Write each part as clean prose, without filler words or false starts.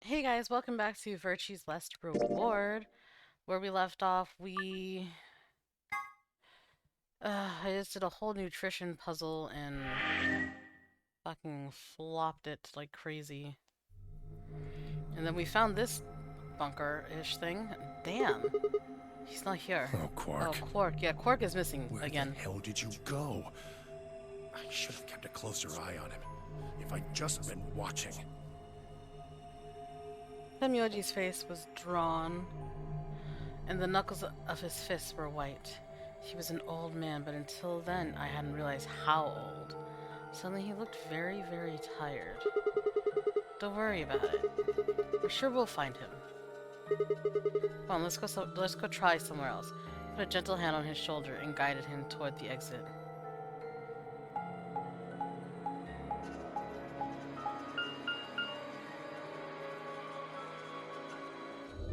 Hey guys, welcome back to Virtue's Last Reward. Where we left off, I just did a whole nutrition puzzle and fucking flopped it like crazy. And then we found this bunker-ish thing. Damn, he's not here. Oh, Oh, Quark. Quark. Yeah, Quark is missing Where again. the hell did you go? I should have kept a closer eye on him. If I'd just been watching. Temyoji's face was drawn, and the knuckles of his fists were white. He was an old man, but until then I hadn't realized how old. Suddenly he looked very, very tired. Don't worry about it. I'm sure we'll find him. Come on, let's go try somewhere else. Put a gentle hand on his shoulder and guided him toward the exit.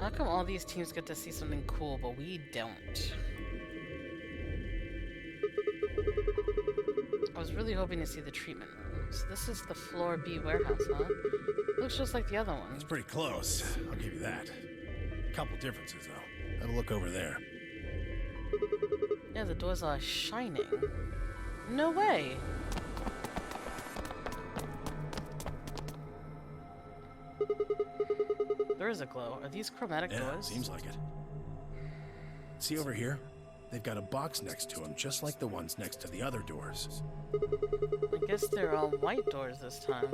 How come all these teams get to see something cool, but we don't? I was really hoping to see the treatment room. So this is the floor B warehouse, huh? Looks just like the other one. It's pretty close, I'll give you that. Couple differences, though. Have a look over there. Yeah, the doors are shining. No way! There is a glow. Are these chromatic doors? Seems like it. See over here? They've got a box next to them, just like the ones next to the other doors. I guess they're all white doors this time.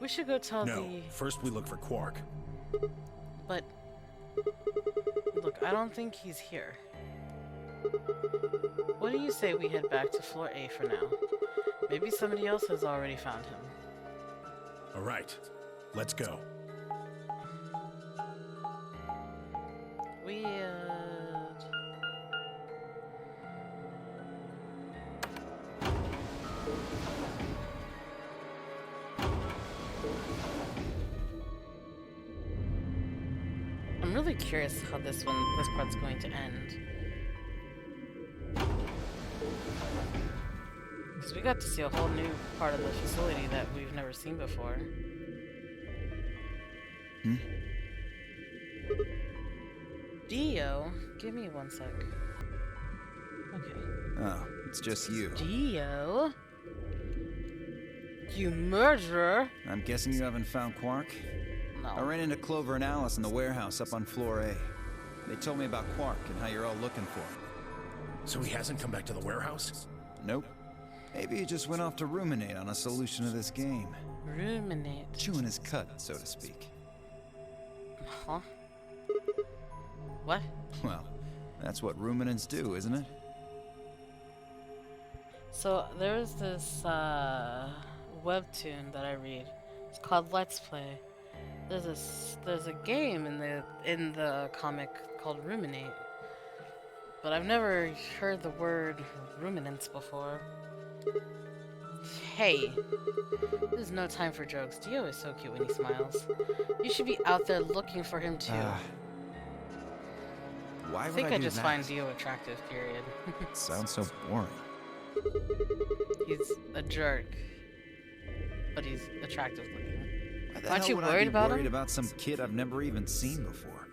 We should go tell No, first we look for Quark. But... Look, I don't think he's here. What do you say we head back to floor A for now? Maybe somebody else has already found him. Alright, let's go. Weird. I'm really curious how this part's going to end. Because we got to see a whole new part of the facility that we've never seen before. Dio? Give me one sec. Okay. Oh, it's just you. Dio? You murderer? I'm guessing you haven't found Quark? I No. ran into Clover and Alice in the warehouse up on floor A. They told me about Quark and how you're all looking for him. So he hasn't come back to the warehouse? Nope. Maybe he just went off to ruminate on a solution to this game. Ruminate. Chewing his cud, so to speak. Huh? What? Well, that's what ruminants do, isn't it? So there's this webtoon that I read. It's called Let's Play. There's a game in the comic called Ruminate. But I've never heard the word ruminants before. Hey, there's no time for jokes. Dio is so cute when he smiles. You should be out there looking for him too. Why I would think I I do just that? find Dio attractive, period. Sounds so boring. He's a jerk, but he's attractive looking. Why the Aren't hell you would worried I be about worried him? about some kid I've never even seen before?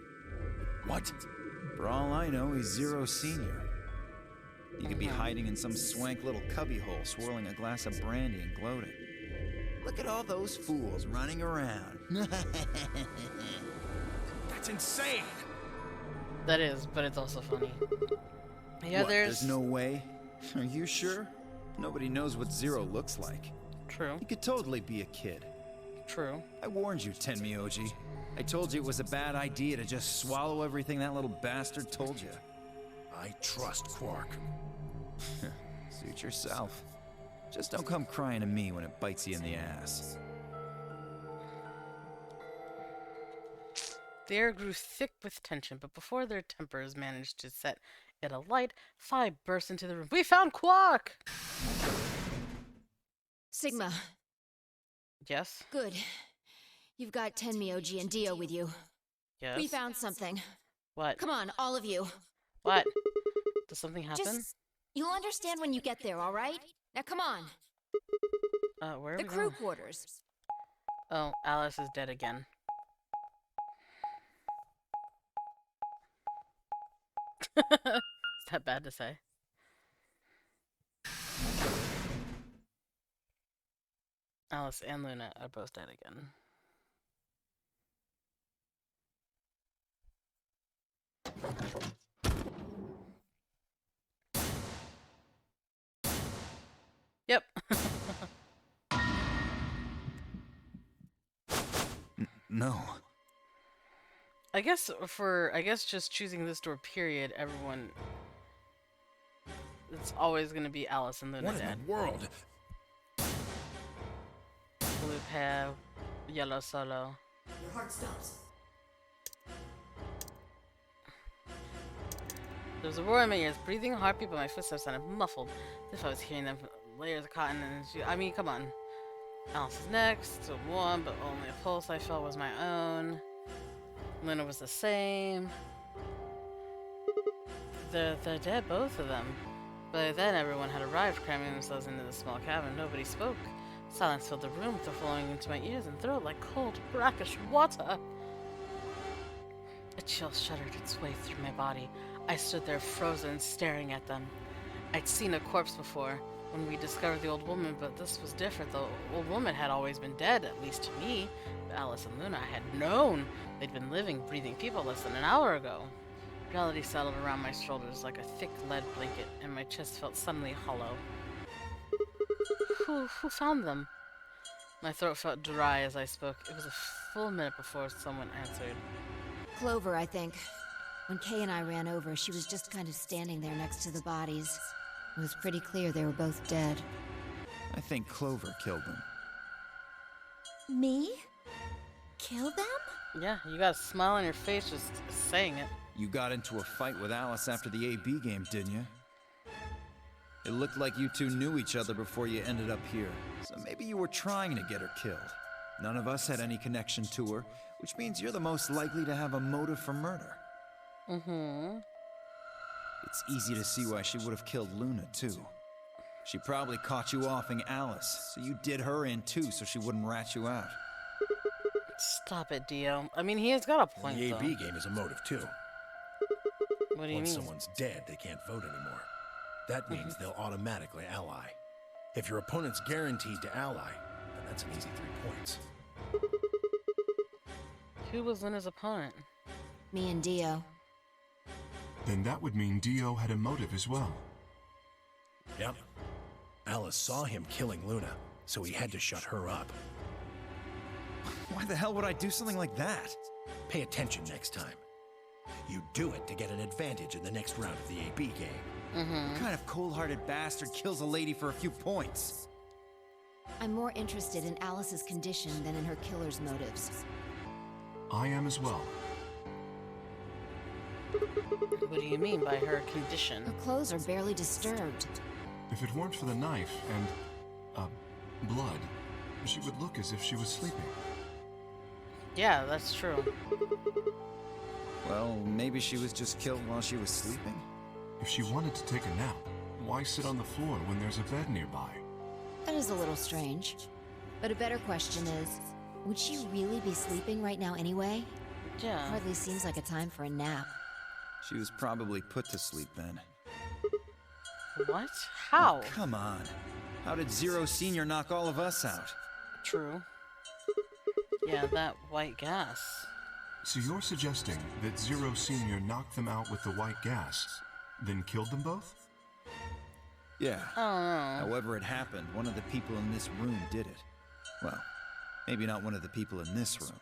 What? For all I know, he's Zero Senior. He could be hiding in some swank little cubbyhole, swirling a glass of brandy and gloating. Look at all those fools running around. That's insane! That is, but it's also funny. Yeah, What, there's no way? Are you sure? Nobody knows what Zero looks like. true, He could totally be a kid. true. I warned you, Tenmyoji. I told you it was a bad idea to just swallow everything that little bastard told you. I trust Quark. Suit yourself. Just don't come crying to me when it bites you in the ass. The air grew thick with tension, but before their tempers managed to set it alight, Phi burst into the room. We found Quark! Sigma, Yes? good. You've got Tenmyoji and Dio with you. Yes? We found something. What? Come on, all of you. What? Does something happen? You'll understand when you get there, all right? Now come on. Where are The we crew going? quarters. Oh, Alice is dead again. Is that bad to say? Alice and Luna are both dead again. Yep. No. I guess just choosing this door, period, everyone, it's always gonna be Alice and Luna What dead. in the world? Blue hair, yellow solo. Your heart stops. There was a roar in my ears, breathing, heartbeat, but my footsteps sounded muffled, as if I was hearing them from layers of cotton and I mean, come on. Alice is next, still warm, but only a pulse I felt was my own. Luna was the same. They're dead, both of them. By then, everyone had arrived, cramming themselves into the small cabin. Nobody spoke. Silence filled the room, flowing into my ears and throat like cold, brackish water. A chill shuddered its way through my body. I stood there frozen, staring at them. I'd seen a corpse before, when we discovered the old woman, but this was different. The old woman had always been dead, at least to me. But Alice and Luna I had known. They'd been living, breathing people less than an hour ago. Reality settled around my shoulders like a thick lead blanket, and my chest felt suddenly hollow. Who found them? My throat felt dry as I spoke. It was a full minute before someone answered. Clover, I think. When Kay and I ran over, she was just kind of standing there next to the bodies. It was pretty clear they were both dead. I think Clover killed them. Me? Kill them? Yeah, you got a smile on your face just saying it. You got into a fight with Alice after the AB game, didn't you? It looked like you two knew each other before you ended up here. So maybe you were trying to get her killed. None of us had any connection to her, which means you're the most likely to have a motive for murder. Mm-hmm. It's easy to see why she would have killed Luna, too. She probably caught you offing Alice, so you did her in too so she wouldn't rat you out. Stop it, Dio. I mean, he has got a point, The though. AB game is a motive, too. What do you Once mean? someone's dead, they can't vote anymore. That means they'll automatically ally. If your opponent's guaranteed to ally, then that's an easy 3 points. Who was Luna's opponent? Me and Dio. Then that would mean Dio had a motive as well. Yep. Alice saw him killing Luna, so he had to shut her up. Why the hell would I do something like that? Pay attention next time. You do it to get an advantage in the next round of the AB game. What kind of cold-hearted bastard kills a lady for a few points? I'm more interested in Alice's condition than in her killer's motives. I am as well. What do you mean by her condition? Her clothes are barely disturbed. If it weren't for the knife and, blood, she would look as if she was sleeping. Yeah, that's true. Well, maybe she was just killed while she was sleeping? If she wanted to take a nap, why sit on the floor when there's a bed nearby? That is a little strange. But a better question is, would she really be sleeping right now anyway? Yeah. Hardly seems like a time for a nap. She was probably put to sleep then. What? How? Oh, come on. How did Zero Senior knock all of us out? True. Yeah, that white gas. So you're suggesting that Zero Senior knocked them out with the white gas, then killed them both? Yeah. I don't know. However it happened, one of the people in this room did it. Well, maybe not one of the people in this room.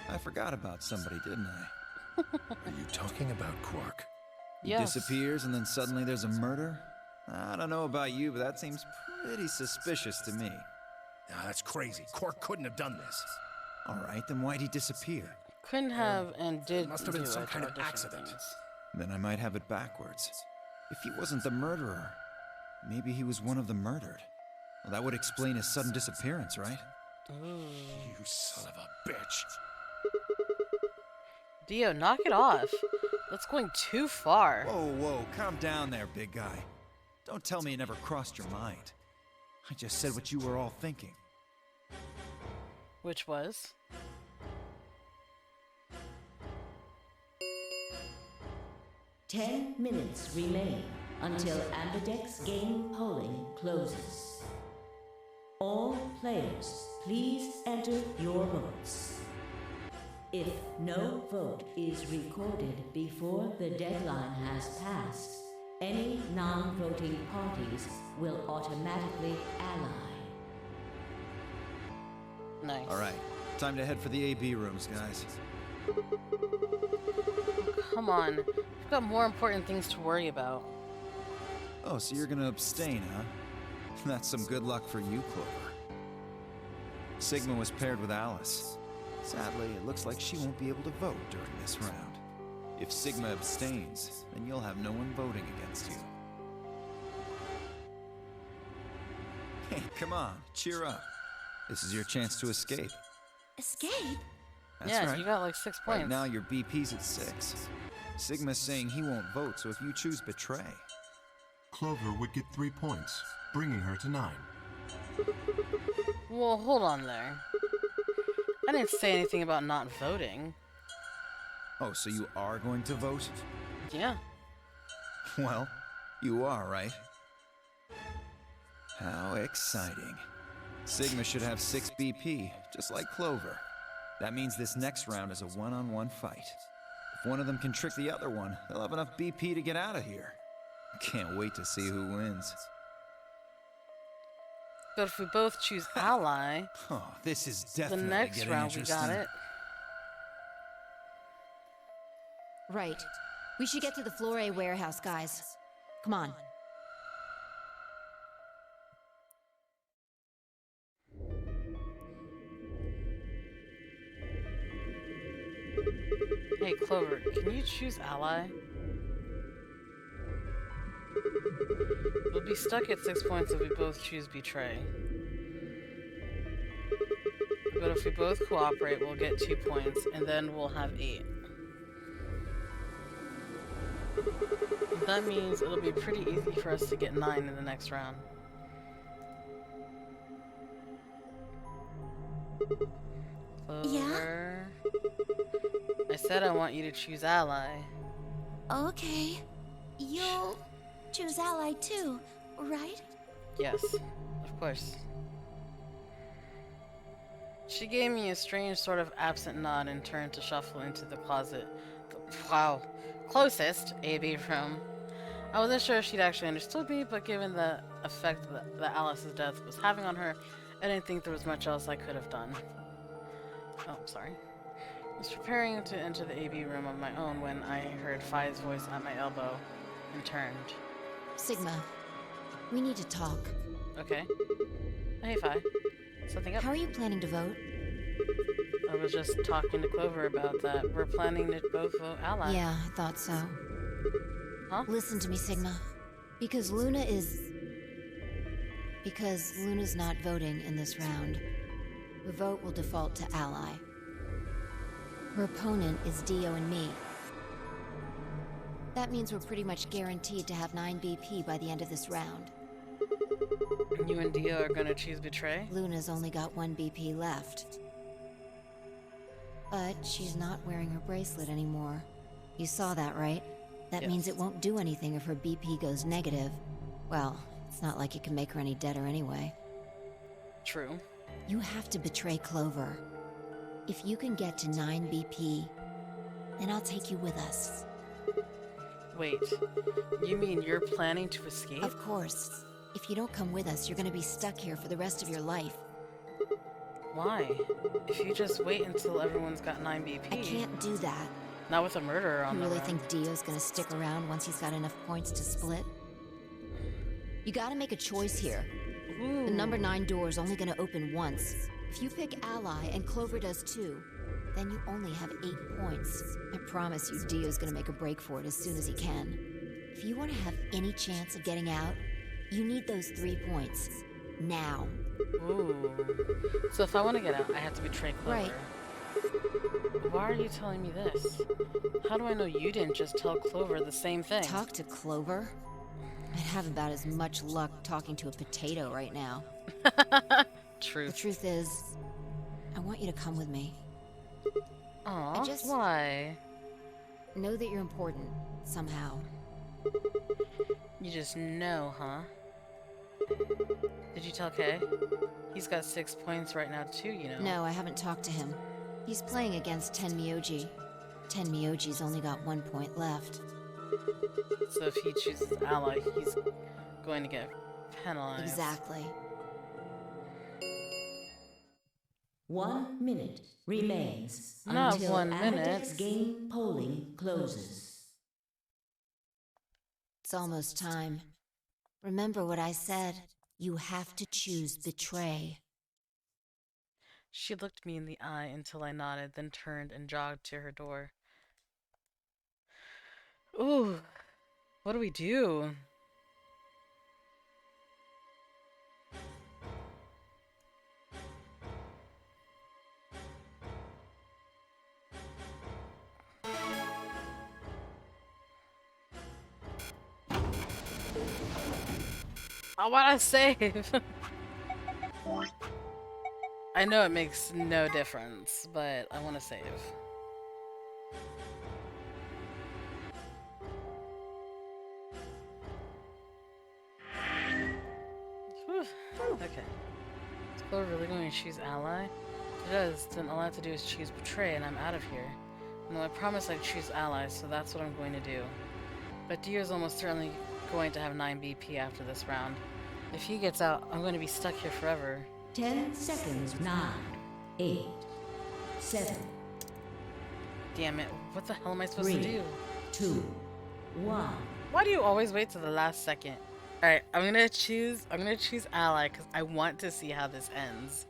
I forgot about somebody, didn't I? Are you talking about Quark? He Yes. disappears and then suddenly there's a murder? I don't know about you, but that seems pretty suspicious to me. Ah, that's crazy. Quark couldn't have done this. All right, then why'd he disappear? Couldn't have and did must have been do some it kind are of different accident. things. Then I might have it backwards. If he wasn't the murderer, maybe he was one of the murdered. Well, that would explain his sudden disappearance, right? You son of a bitch. Dio, knock it off. That's going too far. Whoa, calm down there, big guy. Don't tell me it never crossed your mind. I just said what you were all thinking. Which was? 10 minutes remain until Ambidex game polling closes. All players, please enter your votes. If no vote is recorded before the deadline has passed, any non-voting parties will automatically ally. Nice. All right, time to head for the AB rooms, guys. Come on. We've got more important things to worry about. Oh, so you're gonna abstain, huh? That's some good luck for you, Clover. Sigma was paired with Alice. Sadly, it looks like she won't be able to vote during this round. If Sigma abstains, then you'll have no one voting against you. Hey, come on, cheer up. This is your chance to escape. Escape? That's yeah, right. you got like 6 points. Right now, your BP's at 6. Sigma's saying he won't vote, so if you choose Betray... Clover would get 3 points, bringing her to 9. Well, hold on there. I didn't say anything about not voting. Oh, so you are going to vote? Yeah. Well, you are, right? How exciting. Sigma should have 6 BP, just like Clover. That means this next round is a one-on-one fight. If one of them can trick the other one, they'll have enough BP to get out of here. Can't wait to see who wins. But if we both choose ally, Oh, this is the definitely next getting round we interesting. got it. Right. We should get to the Flore warehouse, guys. Come on. Hey, Clover, can you choose ally? We'll be stuck at 6 points if we both choose betray. But if we both cooperate, we'll get 2 points, and then we'll have 8. That means it'll be pretty easy for us to get 9 in the next round. Clover. I said I want you to choose ally. Okay. You'll choose ally too, right? Yes, of course. She gave me a strange sort of absent nod and turned to shuffle into the closet. Closest AB room. I wasn't sure if she'd actually understood me, but given the effect that Alice's death was having on her, I didn't think there was much else I could have done. Oh, I'm sorry. I was preparing to enter the AB room on my own when I heard Phi's voice at my elbow and turned. Sigma, we need to talk. Okay. Hey, Phi. Something up? How are you planning to vote? I was just talking to Clover about that. We're planning to both vote ally. Yeah, I thought so. Huh? Listen to me, Sigma. Because Luna's not voting in this round, the vote will default to ally. Her opponent is Dio and me. That means we're pretty much guaranteed to have 9 BP by the end of this round. You and Dio are gonna choose betray? Luna's only got 1 BP left. But she's not wearing her bracelet anymore. You saw that, right? That means it won't do anything if her BP goes negative. Well, it's not like it can make her any deader anyway. True. You have to betray Clover. If you can get to 9 BP, then I'll take you with us. Wait, you mean you're planning to escape? Of course. If you don't come with us, you're gonna be stuck here for the rest of your life. Why? If you just wait until everyone's got 9 BP. I can't do that. Not with a murderer on You the really run. think Dio's gonna stick around once he's got enough points to split? You gotta make a choice here. Ooh. The number 9 door is only gonna open once. If you pick ally and Clover does too, then you only have 8 points. I promise you Dio's gonna make a break for it as soon as he can. If you want to have any chance of getting out, you need those 3 points. Now. Ooh. So if I want to get out, I have to betray Clover. Right. Why are you telling me this? How do I know you didn't just tell Clover the same thing? Talk to Clover? I'd have about as much luck talking to a potato right now. The Truth. truth is, I want you to come with me. Aw, I just- why? Know that you're important, somehow. You just know, huh? Did you tell Kay? He's got 6 points right now too, you know. No, I haven't talked to him. He's playing against Tenmyoji. Tenmyoji's only got 1 point left. So if he chooses ally, he's going to get penalized. Exactly. 1 minute remains Not until 1 minute. Ambidex game polling closes. It's almost time. Remember what I said. You have to choose betray. She looked me in the eye until I nodded, then turned and jogged to her door. Ooh, what do we do? I wanna save! I know it makes no difference, but I wanna save. Whew. Okay. Is Clover really going to choose ally? If it does, then all I have to do is choose betray and I'm out of here. No, I promised I'd choose ally, so that's what I'm going to do. But Dio's almost certainly going to have 9 BP after this round. If he gets out, I'm going to be stuck here forever. 10 seconds. 9, 8, 7. Damn it, what the hell am I supposed to 3, do? 2, 1. Why do you always wait to the last second? Alright, I'm gonna choose ally because I want to see how this ends.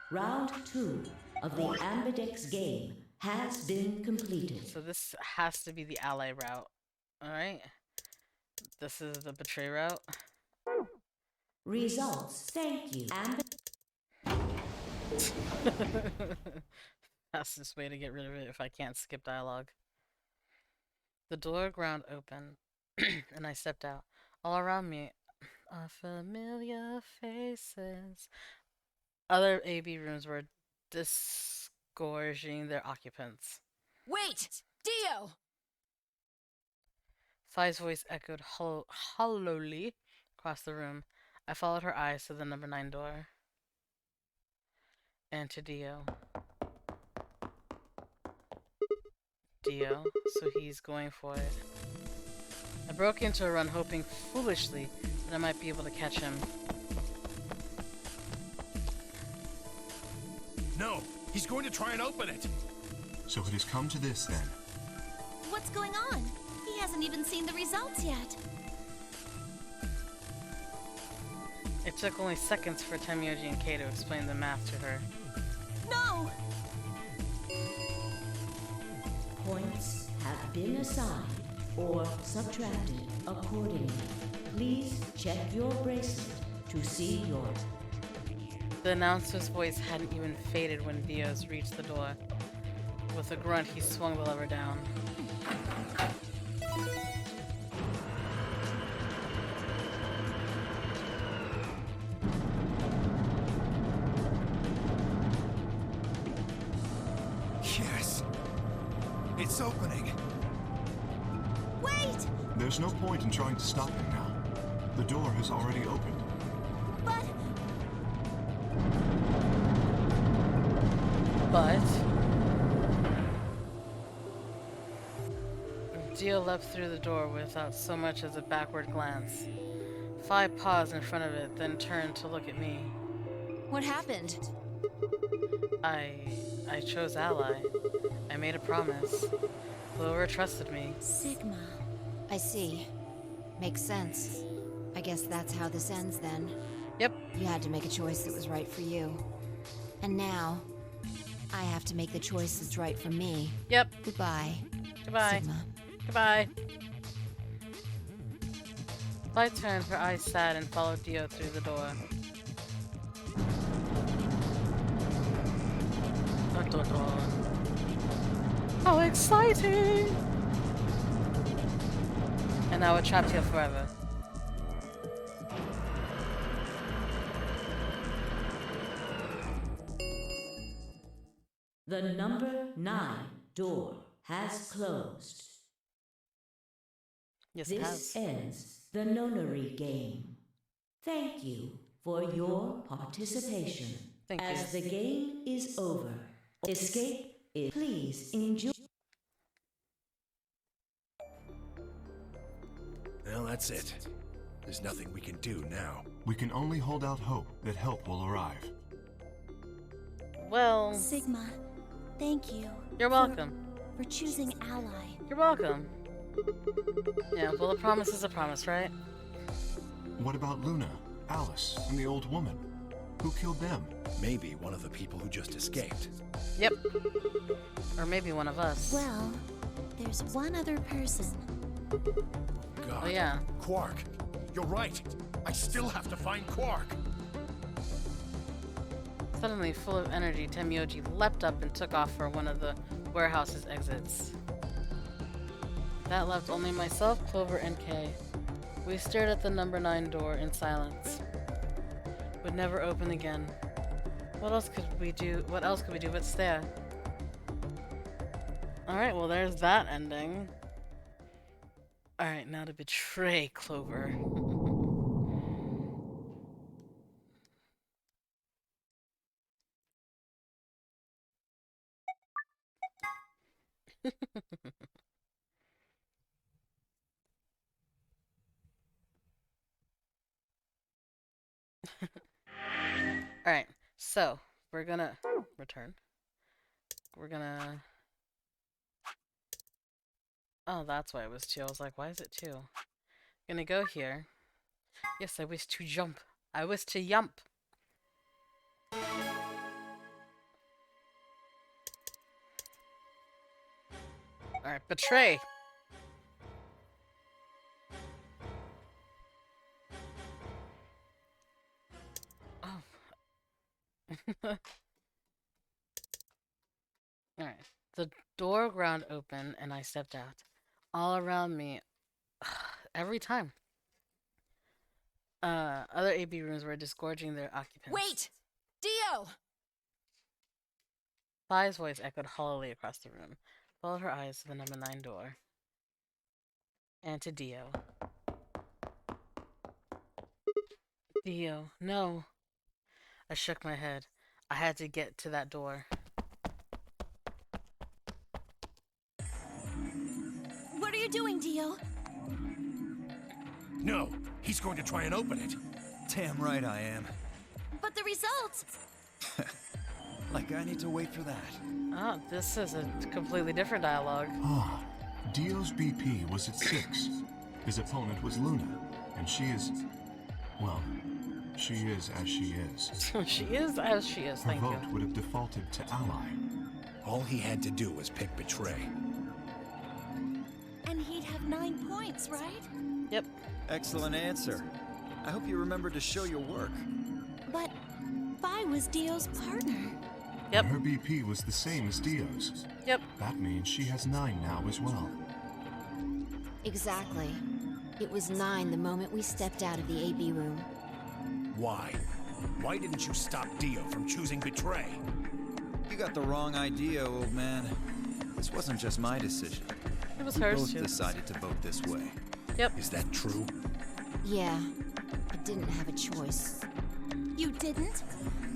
Round 2 of the Ambidex game has been completed. So this has to be the ally route. Alright. This is the betray route. Results. Thank you. Fastest way to get rid of it if I can't skip dialogue. The door ground open, and I stepped out. All around me are familiar faces. Other AB rooms were disgorging their occupants. Wait! Dio! Fi's voice echoed hollowly across the room. I followed her eyes to the number 9 door. And to Dio. Dio, so he's going for it. I broke into a run, hoping foolishly that I might be able to catch him. No, he's going to try and open it. So it has come to this then. What's going on? He hasn't even seen the results yet. It took only seconds for Tenmyoji and Kay to explain the math to her. No! Points have been assigned or subtracted accordingly. Please check your bracelet to see your... The announcer's voice hadn't even faded when Dios reached the door. With a grunt, he swung the lever down. Yes! It's opening! Wait! There's no point in trying to stop him now. The door has already opened. But Dio leapt through the door without so much as a backward glance. Fi paused in front of it, then turned to look at me. What happened? I chose ally. I made a promise. Clover trusted me. Sigma. I see. Makes sense. I guess that's how this ends then. Yep. You had to make a choice that was right for you. And now, I have to make the choice that's right for me. Yep. Goodbye. Goodbye. Sigma. Goodbye. Fi turned, her eyes sad, and followed Dio through the door. Dun, dun, dun. How exciting! And now we're trapped here forever. The number 9 door has closed. Yes, it This has. ends the nonary game. Thank you for your participation. Thank you. As the game is over, escape it. Please enjoy. Well, that's it. There's nothing we can do now. We can only hold out hope that help will arrive. Well, Sigma, thank you. you're welcome. For choosing Ally. You're welcome. Yeah, well, a promise is a promise, right? What about Luna, Alice, and the old woman? Who killed them? Maybe one of the people who just escaped. Yep. Or maybe one of us. Well, there's one other person. God. Oh, yeah. Quark. You're right. I still have to find Quark. Suddenly, full of energy, Temyoji leapt up and took off for one of the warehouse's exits. That left only myself, Clover, and Kay. We stared at the number 9 door in silence. Would never open again. What else could we do? What else could we do but stare? Alright, well, there's that ending. Alright, now to betray Clover. Alright, so we're gonna return. We're gonna. Oh, that's why it was 2. I was like, why is it 2? Gonna go here. Yes, I wish to jump. I wish to yump. Alright, betray. Oh. Alright. The door ground open and I stepped out. All around me, every time. Other AB rooms were disgorging their occupants. Wait! Dio! Fi's voice echoed hollowly across the room. Followed her eyes to the number 9 door. And to Dio. Dio, no. I shook my head. I had to get to that door. What are you doing, Dio? No, he's going to try and open it. Damn right I am. But the results! Like I need to wait for that. Oh, this is a completely different dialogue. Ah, Dio's BP was at 6. His opponent was Luna, and she is... well, she is as she is. She is as she is, Her thank vote you. would have defaulted to Ally. All he had to do was pick Betray. And he'd have 9 points, right? Yep. Excellent answer. I hope you remember to show your work. But Vi was Dio's partner. Yep. And her BP was the same as Dio's. Yep. That means she has 9 now as well. Exactly. It was 9 the moment we stepped out of the AB room. Why? Why didn't you stop Dio from choosing Betray? You got the wrong idea, old man. This wasn't just my decision. It was We hers both too. decided to vote this way. Yep. Is that true? Yeah, I didn't have a choice. You didn't?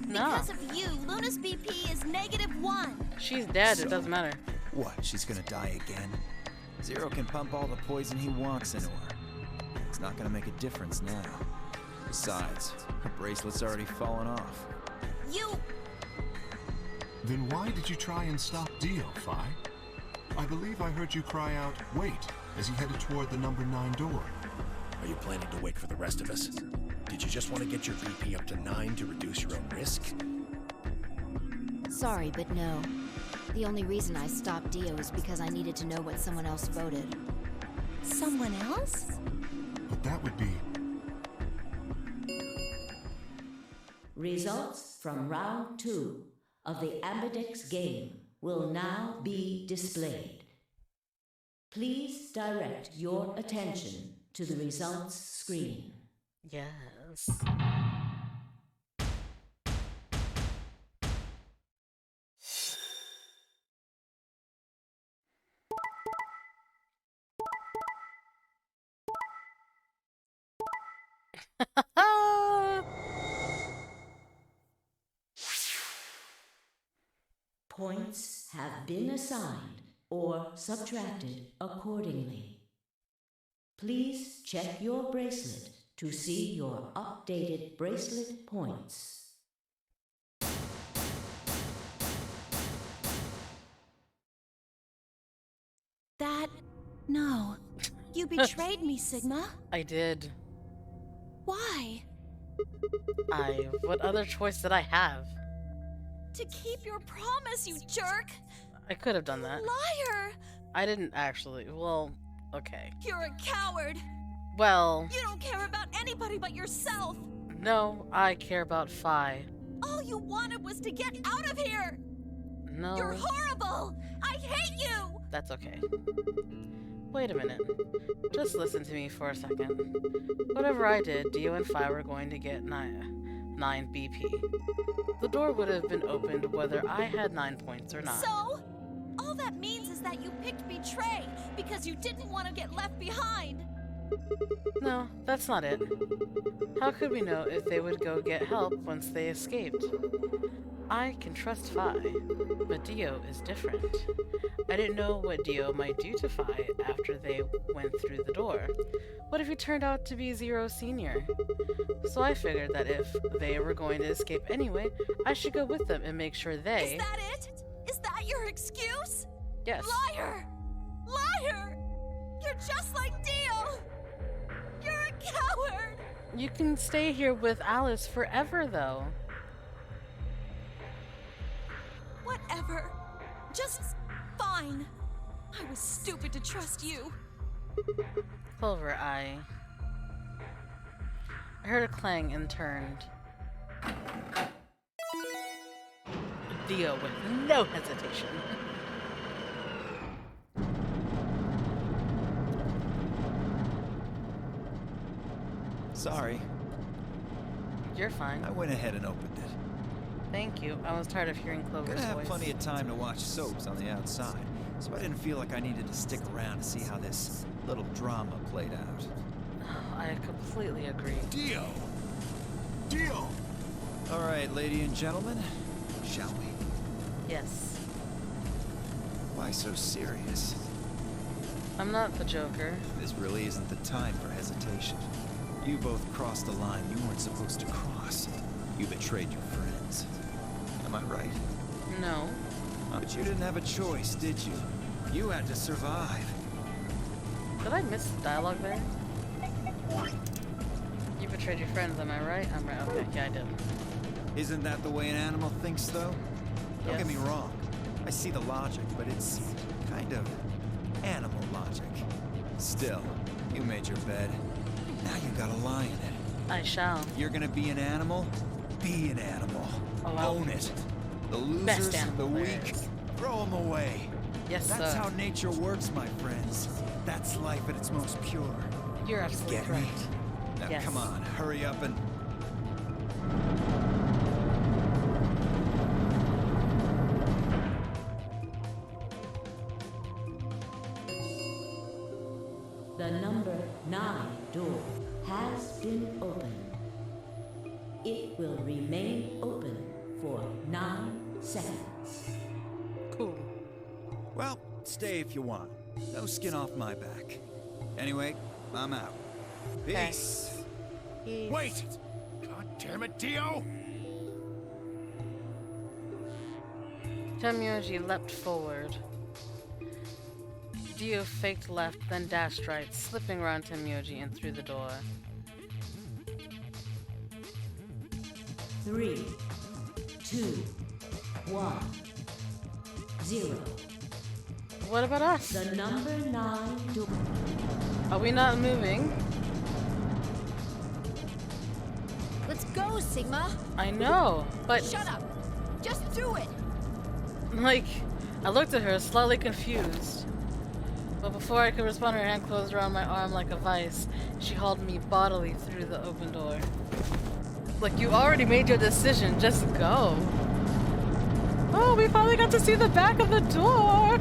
No. Because of you, Luna's BP is -1. She's dead, So- it doesn't matter. What, she's gonna die again? Zero can pump all the poison he wants into her. It's not gonna make a difference now. Besides, her bracelet's already fallen off. You... Then why did you try and stop Dio, Fi? I believe I heard you cry out, wait, as he headed toward the number 9 door. Are you planning to wait for the rest of us? Did you just want to get your BP up to 9 to reduce your own risk? Sorry, but no. The only reason I stopped Dio is because I needed to know what someone else voted. Someone else? But that would be... Results from round 2 of the Ambidex game will now be displayed. Please direct your attention to the results screen. Yes. have been assigned or subtracted accordingly. Please check your bracelet to see your updated bracelet points. No. You betrayed me, Sigma. I did. Why? What other choice did I have? To keep your promise, you jerk! I could have done that. Liar! I didn't actually. Well, okay. You're a coward! Well, You don't care about anybody but yourself! no, I care about Phi. All you wanted was to get out of here! No, You're horrible! I hate you! that's okay. Wait a minute. Just listen to me for a second. Whatever I did, Dio and Phi were going to get 9 BP. The door would have been opened whether I had 9 points or not. So? All that means is that you picked Betray because you didn't want to get left behind. No, that's not it. How could we know if they would go get help once they escaped? I can trust Phi, but Dio is different. I didn't know what Dio might do to Phi after they went through the door. What if he turned out to be Zero Senior? So I figured that if they were going to escape anyway, I should go with them and make sure they... Is that it? Is that your excuse? Yes. Liar! Liar! You're just like Dio! You're a coward! You can stay here with Alice forever, though. Whatever. Just fine. I was stupid to trust you. Clover, I heard a clang and turned. Dio with no hesitation. Sorry, You're fine. I went ahead and opened it. Thank you. I was tired of hearing Clover's Gonna have voice. plenty of time to watch soaps on the outside, so I didn't feel like I needed to stick around to see how this little drama played out. I completely agree. Dio! Dio! All right, lady and gentlemen, shall we? Yes. Why so serious? I'm not the Joker. This really isn't the time for hesitation. You both crossed a line you weren't supposed to cross. You betrayed your friends. Am I right? No. But you didn't have a choice, did you? You had to survive. Did I miss the dialogue there? You betrayed your friends, am I right? I'm right. Okay, yeah, I did. Isn't that the way an animal thinks, though? Don't get me Yes. wrong. I see the logic, but it's kind of animal logic. Still, you made your bed. Now you gotta lie in it. I shall. You're gonna be an animal? Be an animal. Oh, I'll- Own it. The Best losers, the animal there weak, is. throw them away. Yes, That's sir. how nature works, my friends. That's life at its most pure. You're absolutely Get me? correct. Now Yes. come on, hurry up and... The number 9 door has been opened. It will remain open for 9 seconds. Cool. Well, stay if you want. No skin off my back. Anyway, I'm out. Peace. Wait! God damn it, Dio! Temyoji leapt forward. Dio faked left, then dashed right, slipping around Temyoji and through the door. 3, 2, 1, 0. What about us? The number 9 door. Are we not moving? Let's go, Sigma. I know, but Shut up! Just do it! like, I looked at her, slightly confused. But before I could respond, her hand closed around my arm like a vice. She hauled me bodily through the open door. Like, you already made your decision, just go. Oh, we finally got to see the back of the door!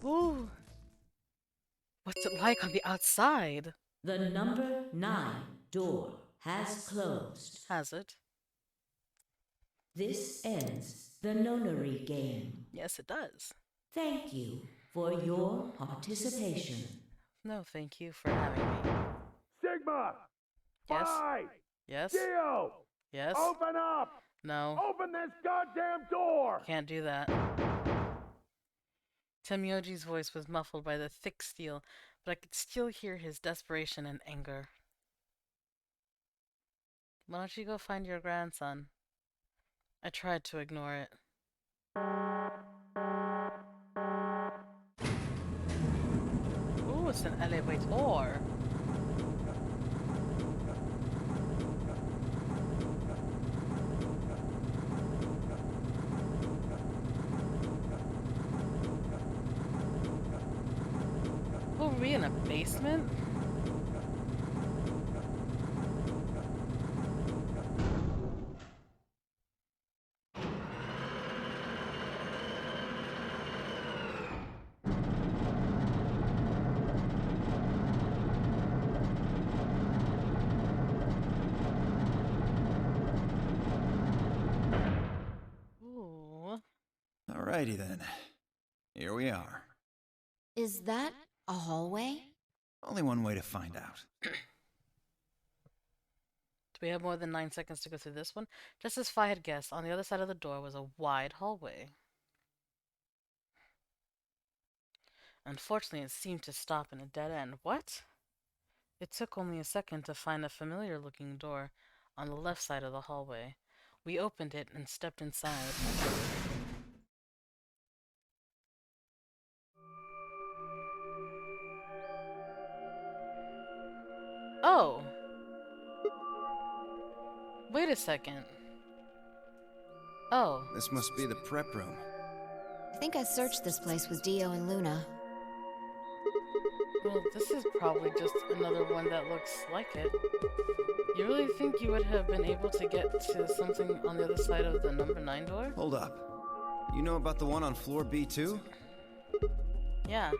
Ooh. What's it like on the outside. The number 9 door has closed. Has it? This ends the nonary game. Yes, it does. Thank you for your participation. No, thank you for having me. Sigma! Yes? Phi! Yes? Dio! Yes? Open up! No. Open this goddamn door! Can't do that. Temyoji's voice was muffled by the thick steel, but I could still hear his desperation and anger. Why don't you go find your grandson? I tried to ignore it. Ooh, it's an elevator. Oh, were we in a basement? Ooh. Alrighty then. Here we are. Is that a hallway? Only one way to find out. Do we have more than 9 seconds to go through this one? Just as Phi had guessed, on the other side of the door was a wide hallway. Unfortunately, it seemed to stop in a dead end. What? It took only a second to find a familiar-looking door on the left side of the hallway. We opened it and stepped inside. Oh! Wait a second. Oh. This must be the prep room. I think I searched this place with Dio and Luna. Well, this is probably just another one that looks like it. You really think you would have been able to get to something on the other side of the number 9 door? Hold up. You know about the one on floor B2? Yeah.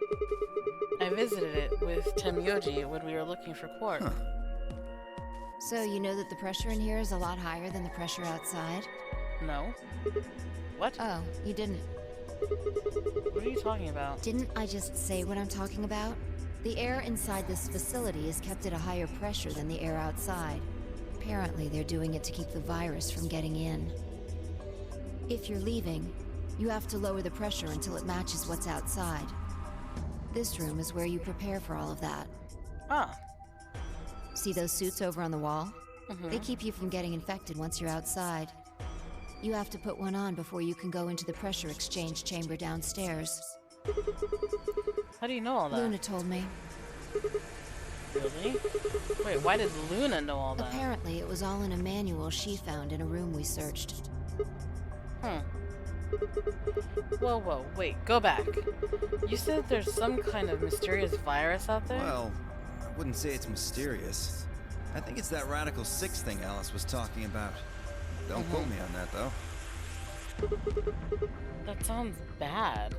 I visited it with Temyoji when we were looking for quartz. Huh. So you know that the pressure in here is a lot higher than the pressure outside? No. What? Oh, you didn't. What are you talking about? Didn't I just say what I'm talking about? The air inside this facility is kept at a higher pressure than the air outside. Apparently, they're doing it to keep the virus from getting in. If you're leaving, you have to lower the pressure until it matches what's outside. This room is where you prepare for all of that. Ah. See those suits over on the wall? Mm-hmm. They keep you from getting infected once you're outside. You have to put one on before you can go into the pressure exchange chamber downstairs. How do you know all that? Luna told me. Really? Wait, why did Luna know all that? Apparently, it was all in a manual she found in a room we searched. Whoa, wait, go back. You said there's some kind of mysterious virus out there? Well, I wouldn't say it's mysterious. I think it's that Radical 6 thing Alice was talking about. Don't quote me on that, though. That sounds bad.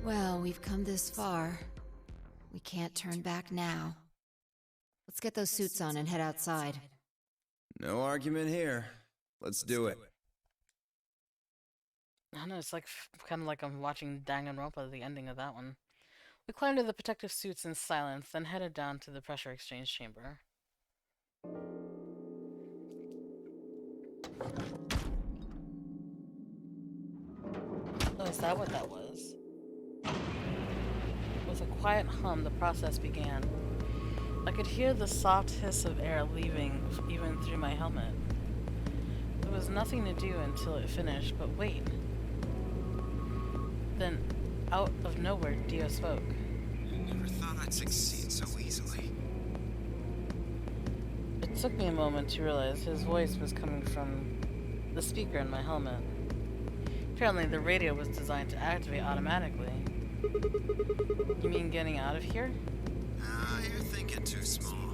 Well, we've come this far. We can't turn back now. Let's get those suits on and head outside. No argument here. Let's do it. I don't know, it's like kind of like I'm watching Danganronpa, the ending of that one. We climbed into the protective suits in silence, then headed down to the pressure exchange chamber. Oh, is that what that was? With a quiet hum, the process began. I could hear the soft hiss of air leaving even through my helmet. There was nothing to do until it finished, but wait. Then, out of nowhere, Dio spoke. I never thought I'd succeed so easily. It took me a moment to realize his voice was coming from the speaker in my helmet. Apparently, the radio was designed to activate automatically. You mean getting out of here? You're thinking too small.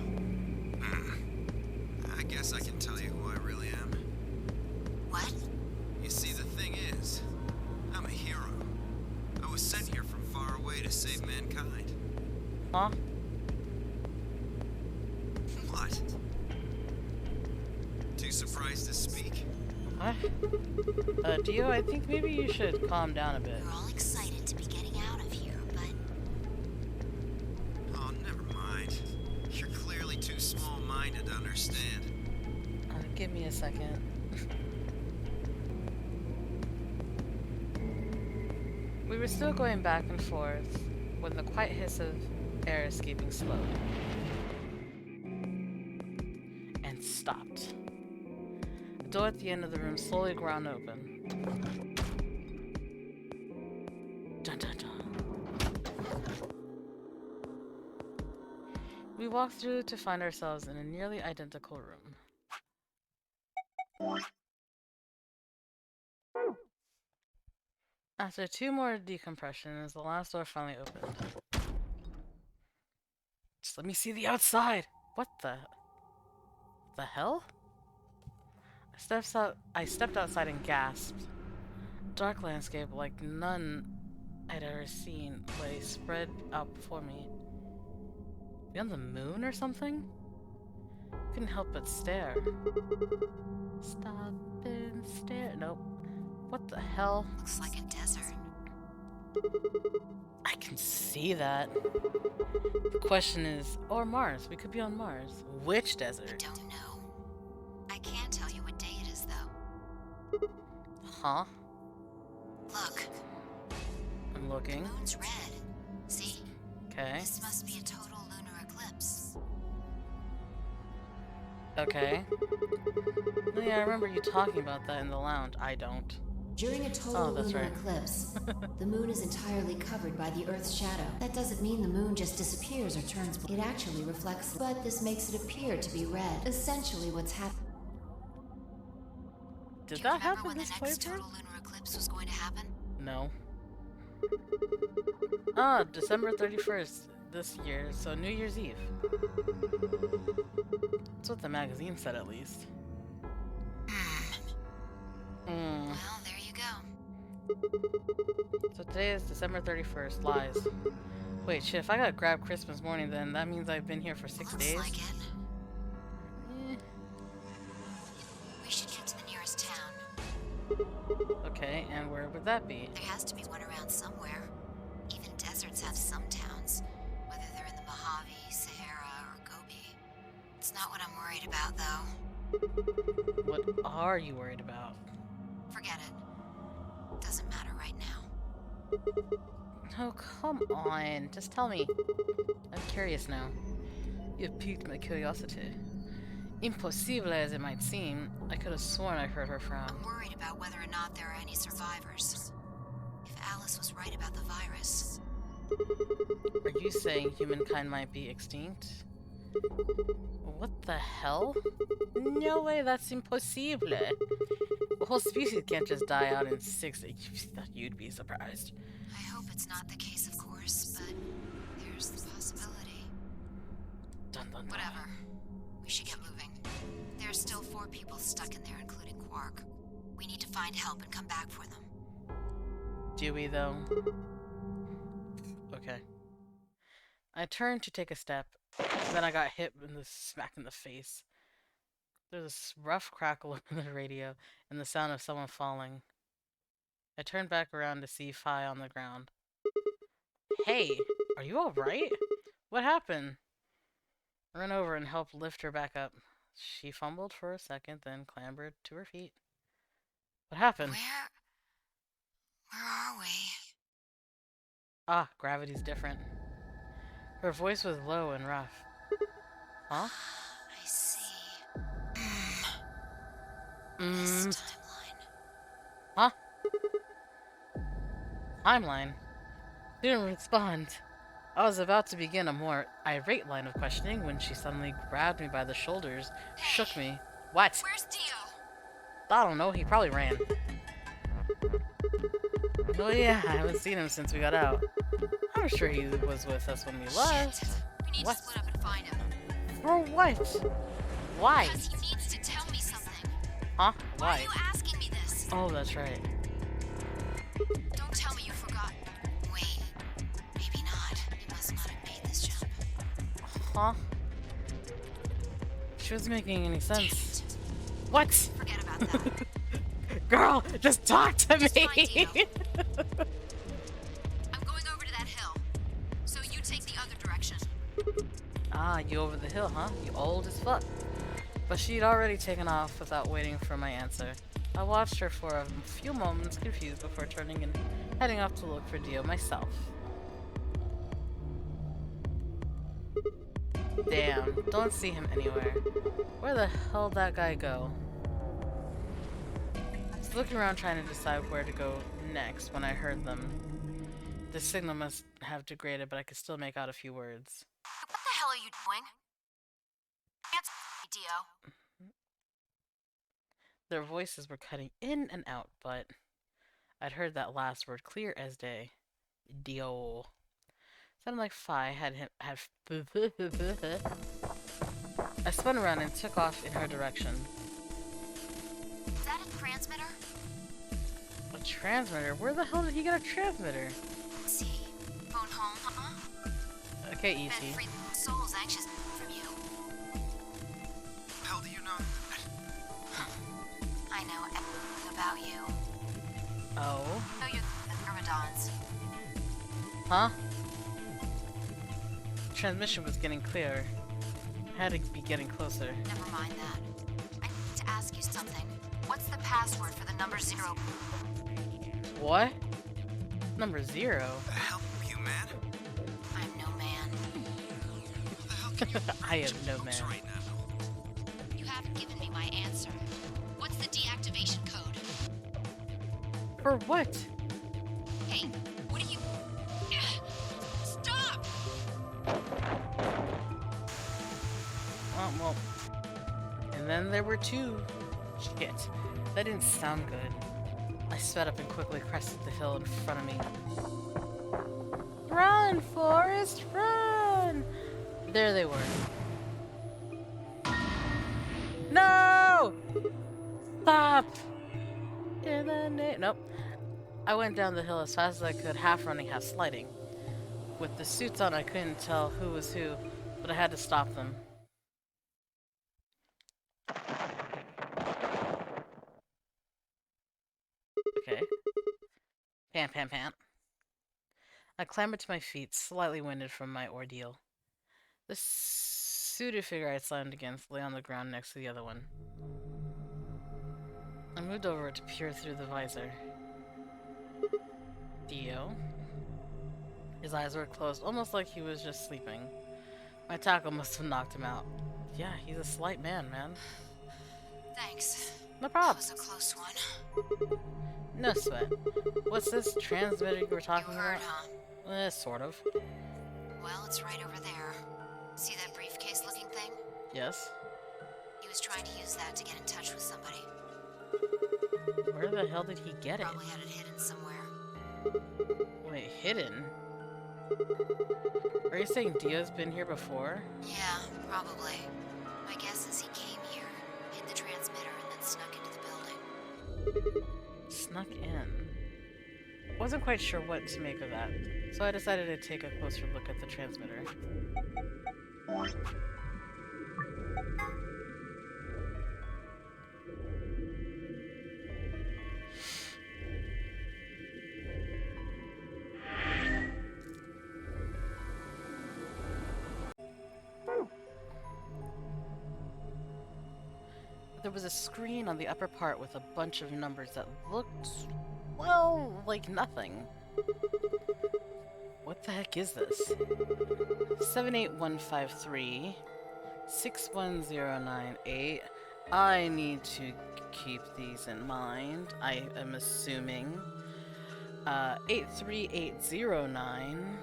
I guess I can tell you who I really am. What? You see, the thing is, I'm a hero. I was sent here from far away to save mankind. Huh? Dio, I think maybe you should calm down a bit. We're all excited to be getting out of here, but Oh, never mind. You're clearly too small-minded to understand. Give me a second. We were still going back and forth when the quiet hiss of air escaping slowed and stopped. The door at the end of the room slowly ground open. Dun dun dun. We walked through to find ourselves in a nearly identical room. After 2 more decompressions, the last door finally opened. Just let me see the outside! What the hell? I stepped outside and gasped. Dark landscape like none I'd ever seen lay spread out before me. We on the moon or something? Couldn't help but stare. Stop and stare. Nope. What the hell? looks like a desert. I can see that. The question is, or Mars. We could be on Mars. Which desert? Don't know. I can't tell you what day it is, though. Huh? Look, I'm looking. the moon's red. See? Okay. This must be a total lunar eclipse. Okay. Oh, yeah, I remember you talking about that in the lounge. I don't. During a total that's lunar right. eclipse, the moon is entirely covered by the Earth's shadow. That doesn't mean the moon just disappears or turns blue. It actually reflects, but this makes it appear to be red. Essentially what's happening. Did Do you that remember happen when the this next playthrough? total lunar eclipse was going to happen? No. December 31st this year, so New Year's Eve. That's what the magazine said, at least. Well, there you go. So today is December 31st. Lies. Wait, shit, if I got grabbed Christmas morning, then that means I've been here for 6 Looks days? like it. Eh, We should get to the nearest town. okay, and where would that be? There has to be one around somewhere. Even deserts have some towns, whether they're in the Mojave, Sahara, or Gobi. It's not what I'm worried about, though. What are you worried about? Forget it. Doesn't matter right now. Oh, come on. Just tell me. I'm curious now. You've piqued my curiosity. Impossible as it might seem, I could have sworn I heard her frown. I'm worried about whether or not there are any survivors. If Alice was right about the virus, Are you saying humankind might be extinct? What the hell? No way, that's impossible. The whole species can't just die out in 6 days. You'd be surprised. I hope it's not the case, of course, but there's the possibility. Dun, dun, dun. Whatever. We should get moving. There are still 4 people stuck in there, including Quark. We need to find help and come back for them. Do we, though? Okay. I turned to take a step, then I got hit in the smack in the face. There's this rough crackle in the radio and the sound of someone falling. I turned back around to see Fi on the ground. Hey, are you alright? What happened? I ran over and helped lift her back up. She fumbled for a second, then clambered to her feet. What happened? Where are we? Ah, gravity's different. Her voice was low and rough. Huh? I see. Mm. This timeline. Huh? Timeline? Didn't respond. I was about to begin a more irate line of questioning when she suddenly grabbed me by the shoulders, shook me. What? Where's Dio? I don't know, he probably ran. Oh yeah, I haven't seen him since we got out. I'm sure he was with us when we left. We need What? to split up and find him. For what? Why? Because he needs to tell me something. Huh? Why are Why? you asking me this? Oh, that's right. Don't tell me you forgot. Wait. Maybe not. He must not have made this jump. Huh? She wasn't making any sense. Damn it. What? Forget about that. Girl, just talk to Just me! fine, Dio. I'm going over to that hill. So you take the other direction. Ah, you over the hill, huh? You old as fuck. But she'd already taken off without waiting for my answer. I watched her for a few moments, confused, before turning and heading off to look for Dio myself. Damn, don't see him anywhere. Where the hell did that guy go? I was looking around trying to decide where to go next when I heard them. The signal must have degraded, but I could still make out a few words. What the hell are you doing? Answer me, Dio. Their voices were cutting in and out, but I'd heard that last word clear as day. Dio. Sounded like Phi had him. I spun around and took off in her direction. Is that a transmitter? A transmitter? Where the hell did he get a transmitter? Let's see. Phone home, huh? Okay, Bet E.T. free souls anxious from you. How do you know? I know everything about you. Oh? I know you're the Myrmidons. Huh? Transmission was getting clearer. I had to be getting closer. Never mind that. I need to ask you something. What's the password for the number 0? What? Number 0? Help you, man? I'm no man. The hell can you I am no man. right now? You haven't given me my answer. What's the deactivation code? For what? Hey, what are you... Stop! Well. And then there were 2. Shit. That didn't sound good. I sped up and quickly crested the hill in front of me. Run, Forrest, run! There they were. No! Stop! In the name. Nope. I went down the hill as fast as I could, half running, half sliding. With the suits on, I couldn't tell who was who, but I had to stop them. Okay. Pant. I clambered to my feet, slightly winded from my ordeal. The suited figure I slammed against lay on the ground next to the other one. I moved over to peer through the visor. Dio? His eyes were closed, almost like he was just sleeping. My tackle must have knocked him out. Yeah, he's a slight man. Thanks. No That problem. was a close one. No sweat. What's this transmitter you were talking You heard, about? huh? Sort of. Well, it's right over there. See that briefcase-looking thing? Yes. He was trying to use that to get in touch with somebody. Where the hell did he get it? Probably had it hidden somewhere. Wait, hidden? Are you saying Dio's been here before? Yeah, probably. My guess is he came here, hid the transmitter, and then snuck into the building. Snuck in. Wasn't quite sure what to make of that, so I decided to take a closer look at the transmitter. There was a screen on the upper part with a bunch of numbers that looked, well, like nothing. What the heck is this? 78153 61098. I need to keep these in mind. I am assuming 83809.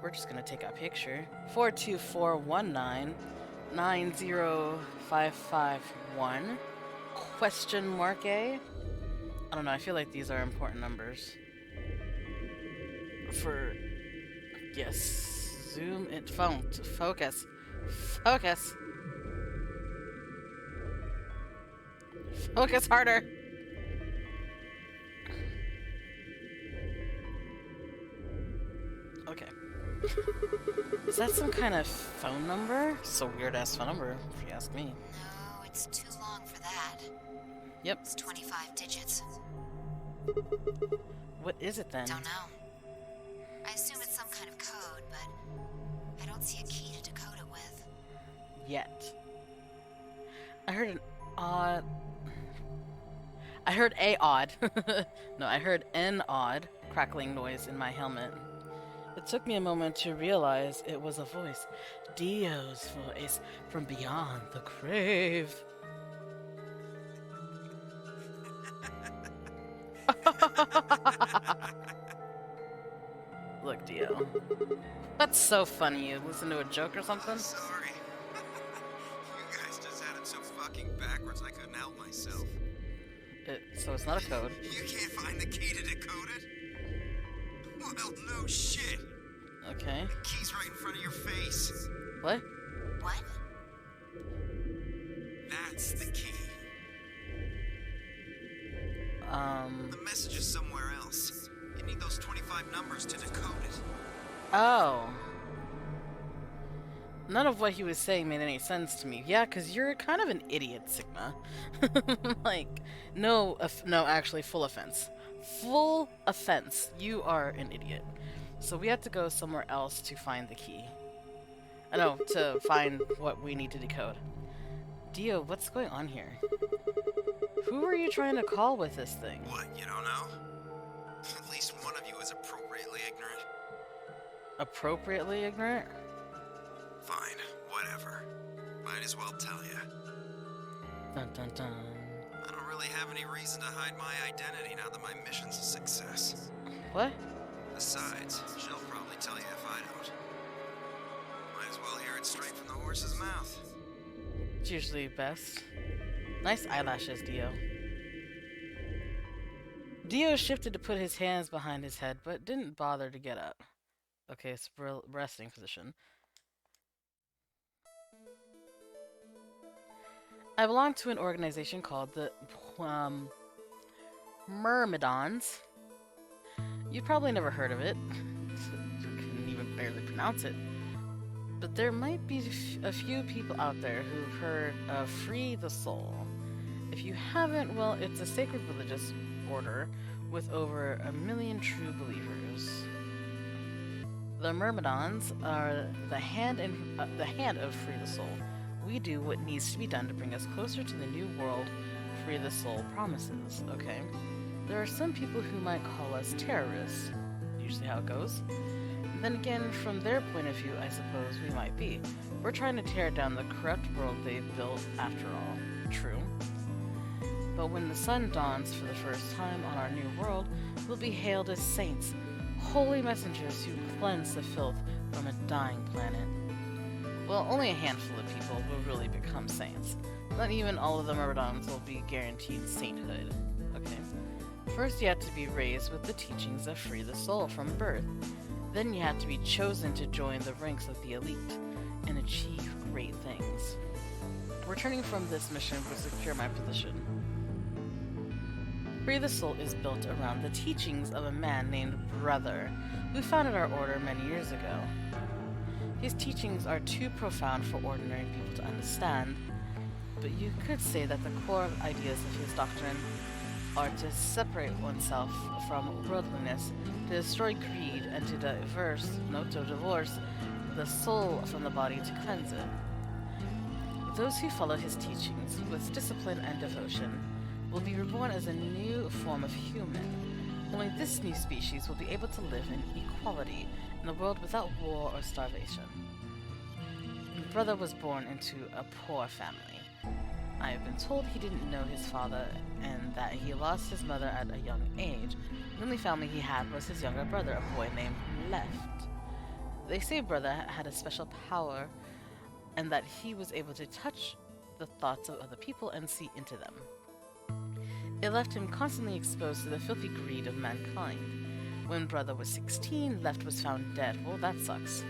We're just gonna take a picture. 42419 90551 question mark A. I don't know, I feel like these are important numbers. For yes, zoom it, focus. Focus harder. Okay. Is that some kind of phone number? It's a weird ass phone number, if you ask me. No, it's too long for that. Yep. It's 25 digits. What is it then? Don't know. I assume it's some kind of code, but I don't see a key to decode it with. Yet. I heard an odd... I heard a odd... no, I heard an odd crackling noise in my helmet. It took me a moment to realize it was a voice. Dio's voice from beyond the grave. Look, Dio. That's so funny. You listen to a joke or something? Sorry. You guys just had it so fucking backwards I couldn't help myself. So it's not a code. You can't find the key to decode it? Well, no shit. Okay. The key's right in front of your face. What? What? That's the key. The message is somewhere else. You need those 25 numbers to decode it. Oh. None of what he was saying made any sense to me. Yeah, because you're kind of an idiot, Sigma. Like, no, actually, full offense. Full offense. You are an idiot. So we have to go somewhere else to find the key. I know, to find what we need to decode. Dio, what's going on here? Who are you trying to call with this thing? What, you don't know? At least one of you is appropriately ignorant. Appropriately ignorant? Fine, whatever. Might as well tell you. Dun dun dun. I don't really have any reason to hide my identity now that my mission's a success. What? Besides, she'll probably tell you if I don't. Might as well hear it straight from the horse's mouth. It's usually best. Nice eyelashes, Dio. Dio shifted to put his hands behind his head, but didn't bother to get up. Okay, it's resting position. I belong to an organization called the Myrmidons. You've probably never heard of it. You couldn't even barely pronounce it. But there might be a few people out there who've heard of Free the Soul. If you haven't, well, it's a sacred religious order with over 1 million true believers. The Myrmidons are the hand of Free the Soul. We do what needs to be done to bring us closer to the new world Free the Soul promises, okay? There are some people who might call us terrorists, usually how it goes. Then again, from their point of view, I suppose we might be. We're trying to tear down the corrupt world they've built, after all. True. But when the sun dawns for the first time on our new world, we'll be hailed as saints, holy messengers who cleanse the filth from a dying planet. Well, only a handful of people will really become saints. Not even all of the Myrmidons will be guaranteed sainthood. Okay. First you have to be raised with the teachings of Free the Soul from birth. Then you have to be chosen to join the ranks of the elite and achieve great things. Returning from this mission will secure my position. Free the Soul is built around the teachings of a man named Brother, who founded our order many years ago. His teachings are too profound for ordinary people to understand, but you could say that the core ideas of his doctrine are to separate oneself from worldliness, to destroy greed, and to divorce the soul from the body to cleanse it. Those who follow his teachings with discipline and devotion will be reborn as a new form of human. Only this new species will be able to live in equality in a world without war or starvation. Brother was born into a poor family. I have been told he didn't know his father and that he lost his mother at a young age. The only family he had was his younger brother, a boy named Left. They say Brother had a special power and that he was able to touch the thoughts of other people and see into them. It left him constantly exposed to the filthy greed of mankind. When Brother was 16, Left was found dead. Well, that sucks.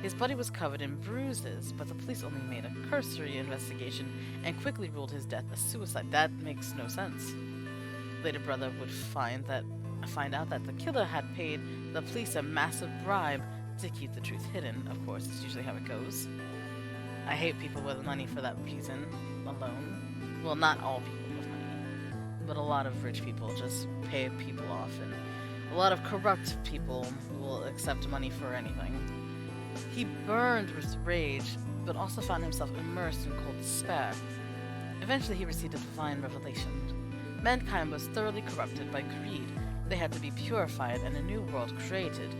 His body was covered in bruises, but the police only made a cursory investigation and quickly ruled his death a suicide. That makes no sense. Later, Brother would find out that the killer had paid the police a massive bribe to keep the truth hidden. Of course, it's usually how it goes. I hate people with money for that reason alone. Well, not all people with money. but a lot of rich people just pay people off, and a lot of corrupt people will accept money for anything. He burned with rage, but also found himself immersed in cold despair. Eventually, he received a divine revelation. Mankind was thoroughly corrupted by greed. They had to be purified and a new world created.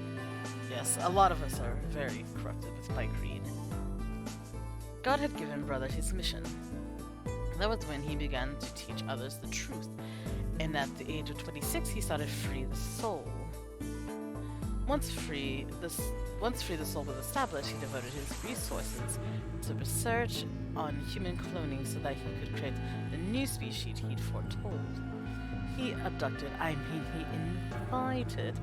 Yes, a lot of us are very corrupted by greed. God had given Brother his mission. That was when he began to teach others the truth, and at the age of 26 he started Free the Soul. Once Free the Soul was established, he devoted his resources to research on human cloning so that he could create the new species he'd foretold. He invited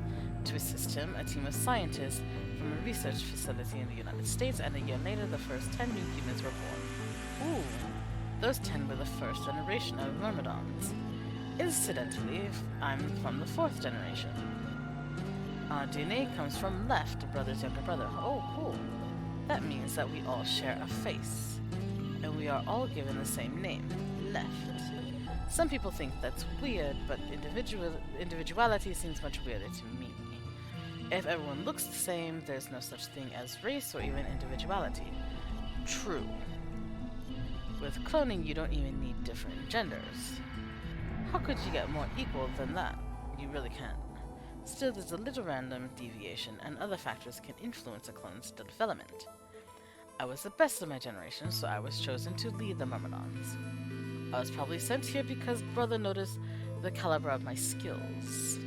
to assist him a team of scientists from a research facility in the United States, and a year later the first 10 new humans were born. Ooh, those 10 were the first generation of Myrmidons. Incidentally, I'm from the 4th generation. Our DNA comes from Left, Brother's younger brother. Oh, cool. That means that we all share a face, and we are all given the same name, Left. Some people think that's weird, but individuality seems much weirder to me. If everyone looks the same, there's no such thing as race or even individuality. True. With cloning, you don't even need different genders. How could you get more equal than that? You really can't. Still, there's a little random deviation, and other factors can influence a clone's development. I was the best of my generation, so I was chosen to lead the Myrmidons. I was probably sent here because Brother noticed the caliber of my skills.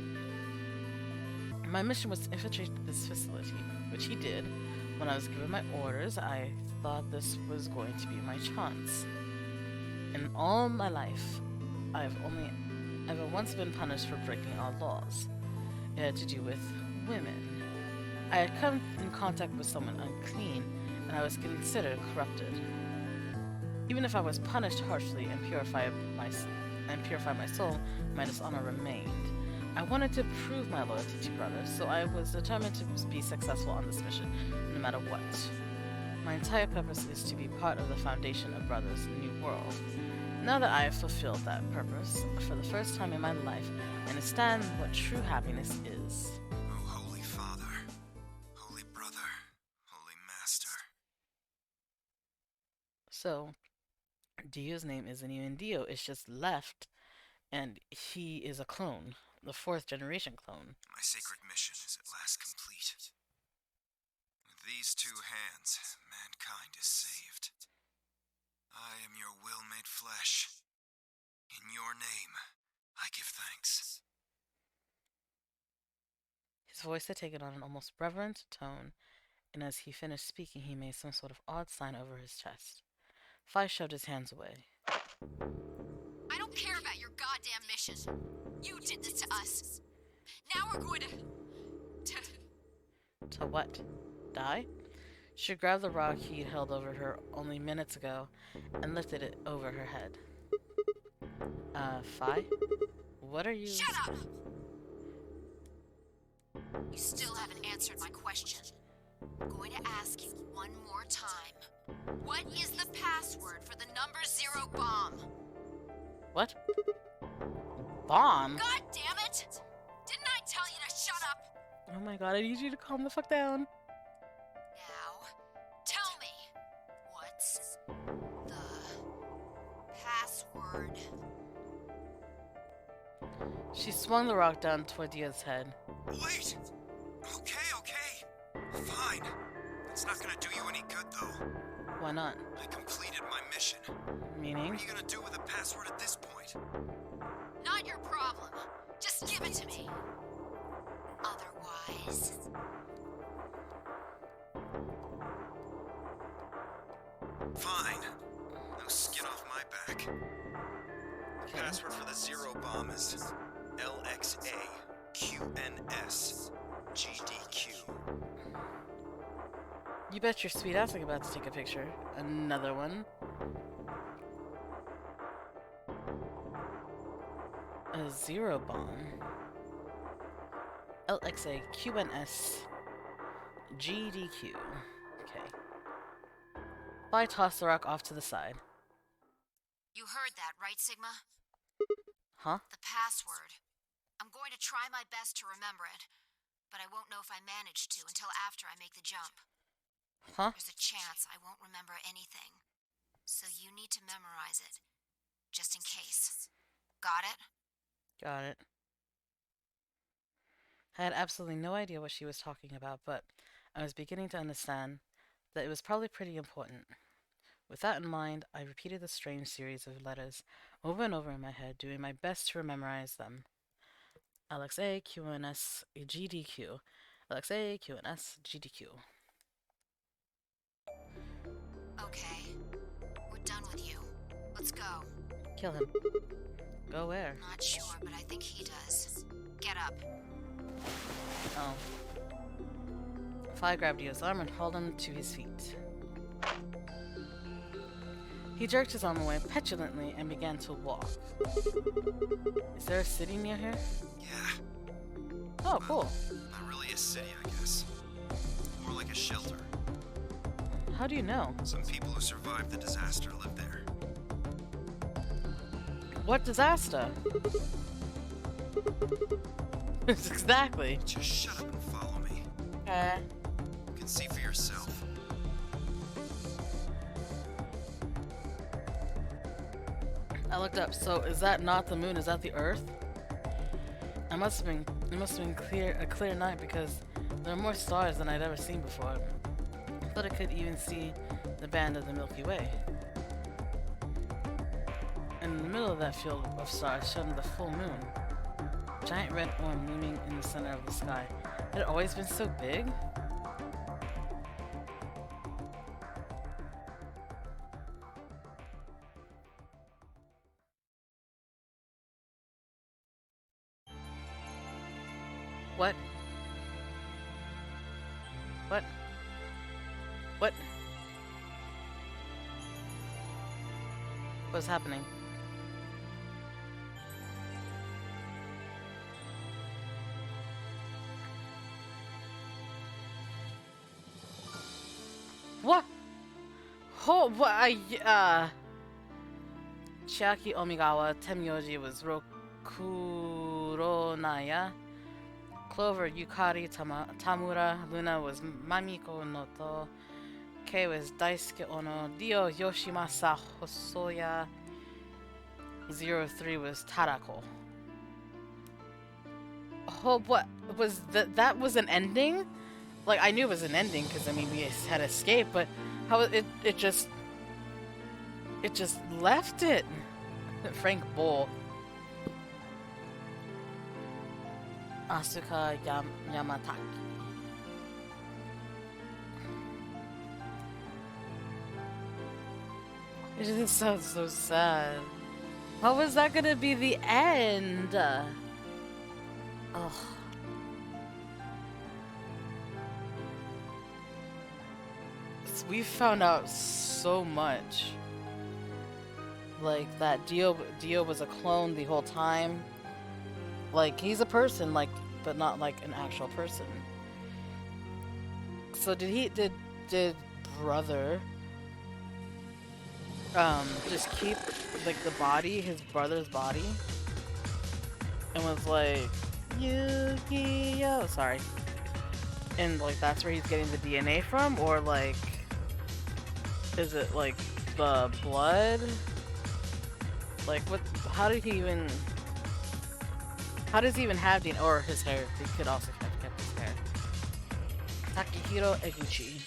My mission was to infiltrate this facility, which he did. When I was given my orders, I thought this was going to be my chance. In all my life, I've ever once been punished for breaking our laws. It had to do with women. I had come in contact with someone unclean, and I was considered corrupted. Even if I was punished harshly and purify my soul, my dishonor remained. I wanted to prove my loyalty to Brother, so I was determined to be successful on this mission, no matter what. My entire purpose is to be part of the foundation of Brother's new world. Now that I have fulfilled that purpose, for the first time in my life, I understand what true happiness is. Oh, Holy Father, Holy Brother, Holy Master. So, Dio's name isn't even Dio, it's just Left, and he is a clone, the 4th generation clone. My sacred mission is at last complete. With these 2 hands, mankind is saved. I am your will made flesh. In your name, I give thanks. His voice had taken on an almost reverent tone, and as he finished speaking, he made some sort of odd sign over his chest. Phi shoved his hands away. I don't care about your goddamn mission. You did this to us. Now we're going to... To what? Die? She grabbed the rock he held over her only minutes ago and lifted it over her head. Phi? What are you... Shut up! You still haven't answered my question. I'm going to ask you one more time. What is the password for the number 0 bomb? What? Bomb? God damn it! Didn't I tell you to shut up? Oh my god, I need you to calm the fuck down. Now, tell me, what's the password? She swung the rock down toward Dio's head. Wait! Okay. Fine. That's not gonna do you any good, though. Why not? I completed my mission. Meaning? What are you gonna do with the password at this point? Not your problem. Just give it to me. Otherwise... Fine. No skin off my back. The password for the 0 bomb is LXAQNSGDQ. You bet your sweet ass I'm about to take a picture. Another one. A 0 bomb. LXA QNS GDQ. Okay. Phi tossed the rock off to the side. You heard that, right, Sigma? Huh? The password. I'm going to try my best to remember it, but I won't know if I manage to until after I make the jump. Huh? There's a chance I won't remember anything, so you need to memorize it, just in case. Got it? Got it. I had absolutely no idea what she was talking about, but I was beginning to understand that it was probably pretty important. With that in mind, I repeated the strange series of letters over and over in my head, doing my best to memorize them. LXA, QNS, GDQ. LXA, QNS, GDQ. Okay. We're done with you. Let's go. Kill him. Go where? Not sure, but I think he does. Get up. Oh. Fly grabbed Dio's arm and hauled him to his feet. He jerked his arm away petulantly and began to walk. Is there a city near here? Yeah. Oh, cool. Not really a city, I guess. More like a shelter. How do you know? Some people who survived the disaster live there. What disaster? Exactly. Just shut up and follow me. You can see for yourself. I looked up. So is that not the moon? Is that the Earth? It must have been a clear night because there are more stars than I'd ever seen before. I thought I could even see the band of the Milky Way. In the middle of that field of stars shone the full moon. A giant red orb looming in the center of the sky. Had it always been so big? What? What? What? What's happening? What? Oh, what? Chiaki Omigawa Temyoji was Rokuronaya. Clover Yukari Tamura. Luna was Mamiko Noto. Kei was Daisuke Ono. Dio Yoshimasa Hosoya. 03 was Tarako. Oh, what was that? That was an ending? Like, I knew it was an ending because I mean we had escaped, but how it just left it. Frank Bull. Asuka Yamataki. It just sounds so sad. How was that gonna be the end? Ugh. We found out so much. Like that Dio was a clone the whole time. Like he's a person, like, but not like an actual person. So did brother just keep like the body, his brother's body, and was like Yu-Gi-Oh, sorry, and like that's where he's getting the DNA from, or like is it like the blood? Like what? How did he even? How does he even have DNA? Or his hair? He could also have kept his hair. Takehiro Eguchi.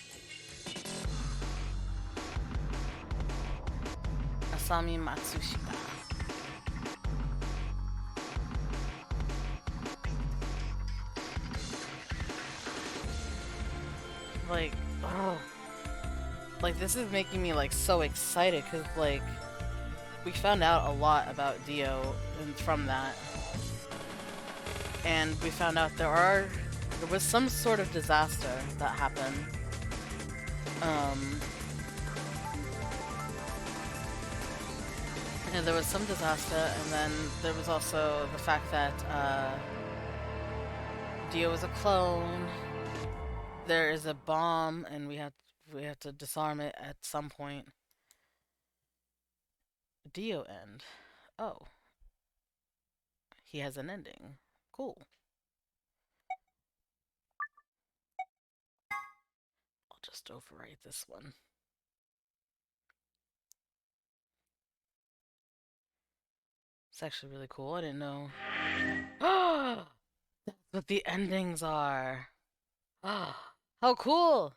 Asami Matsushita. Like, oh. Like, this is making me, like, so excited, because, like, we found out a lot about Dio from that. And we found out there was some sort of disaster that happened. And there was some disaster, and then there was also the fact that Dio was a clone. There is a bomb, and we have to disarm it at some point. Dio end. Oh. he has an ending. Cool. I'll just overwrite this one. It's actually really cool. I didn't know. That's what the endings are. How cool!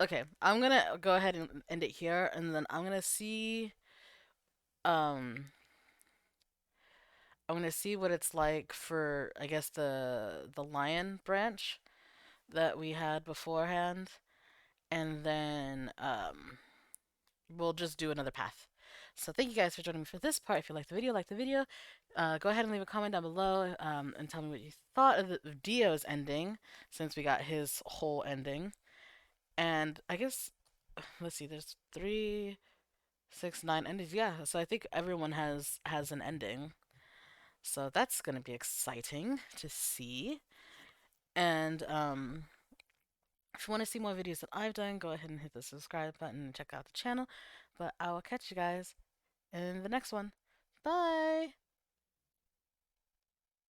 Okay, I'm gonna go ahead and end it here, and then um I'm gonna see what it's like for, I guess, the lion branch that we had beforehand, and then we'll just do another path. So thank you guys for joining me for this part. If you liked the video, go ahead and leave a comment down below and tell me what you thought of Dio's ending, since we got his whole ending. And I guess, let's see, there's 3, 6, 9 endings. Yeah, so I think everyone has an ending. So that's gonna be exciting to see. And if you want to see more videos that I've done, go ahead and hit the subscribe button and check out the channel. But I will catch you guys in the next one. Bye!